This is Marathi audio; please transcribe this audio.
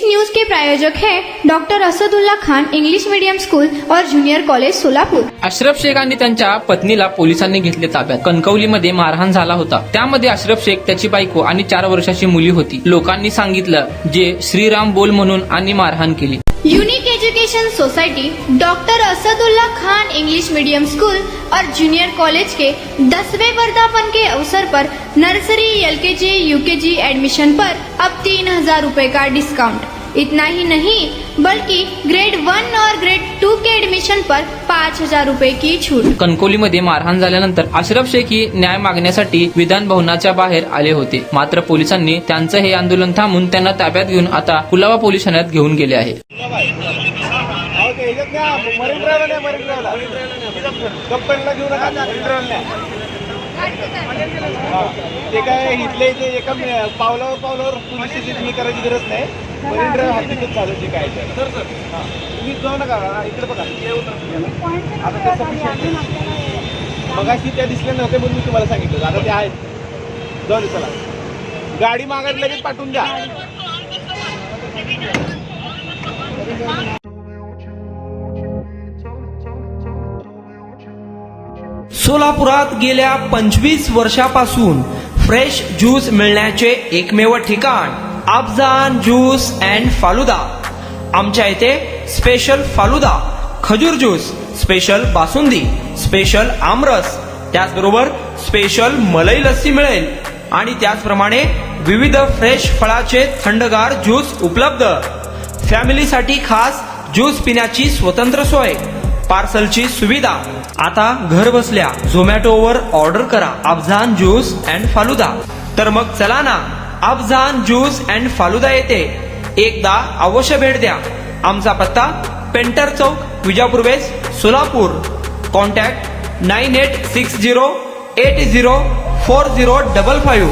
न्यूज के प्रायोजक हैं doctor Asadullah Khan English medium school और जूनियर कॉलेज सोलापूर। अशरफ शेख आणि त्यांच्या पत्नीला पोलिसांनी घेतले ताब्यात। कणकवलीमध्ये मारहाण झाला होता, त्यामध्ये अशरफ शेख, त्याची बायको आणि 4 वर्षाची मुली होती। लोकांनी सांगितलं जे श्रीराम बोल म्हणून आणि मारहाण केली। Unique education society doctor Asadullah Khan English medium school और जूनियर कॉलेज के 10वें वर्धापन के अवसर पर नर्सरी, LKG, UKG एडमिशन पर अब 3000 रुपए का डिस्काउंट। इतना ही नहीं बल्कि ग्रेड 1 और ग्रेड 2 के एडमिशन पर 5000 रुपए की छूट। कणकवलीमध्ये मारहाण झाल्यानंतर अशरफ शेख ही न्याय मागण्यासाठी विधान भवनाच्या बाहेर आले होते, मात्र पोलिसांनी त्यांचं हे आंदोलन थांबून त्यांना ताब्यात घेऊन आता कुलाबा पोलीस ठाण्यात घेऊन गेले आहे। ते काय इथले इथे एका पावलावर पोलीस स्टेशन करायची गरज नाही। मरीन ड्राईव्ह हातीतच चालू काय तर तुम्ही जाऊ नका, इकडे बघा आता कसं मगाशी त्या दिसले नव्हते म्हणून मी तुम्हाला सांगितलं, आता ते आहेत। जाऊ दे, चला गाडी मागायला लगेच पाठवून द्या। सोलापुरात गेल्या 25 वर्षापासून फ्रेश ज्यूस मिळण्याचे एकमेव ठिकाण अफजान ज्यूस अँड फालुदा। आमच्या इथे स्पेशल फालुदा, खजूर ज्यूस, स्पेशल बासुंदी, स्पेशल आमरस, त्याचबरोबर स्पेशल मलाई लस्सी मिळेल आणि त्याचप्रमाणे विविध फ्रेश फळाचे थंडगार ज्यूस उपलब्ध। फॅमिलीसाठी खास ज्यूस पिण्याची स्वतंत्र सोय, पार्सलची सुविधा। आता घर बसल्या झोमॅटोवर ऑर्डर करा अफजान ज्यूस अँड फालुदा। तर मग चला ना अफजान ज्यूस अँड फालुदा येथे एकदा अवश्य भेट द्या। आमचा पत्ता पेंटर चौक, विजापूर वेस्ट, सोलापूर। कॉन्टॅक्ट 9860804055।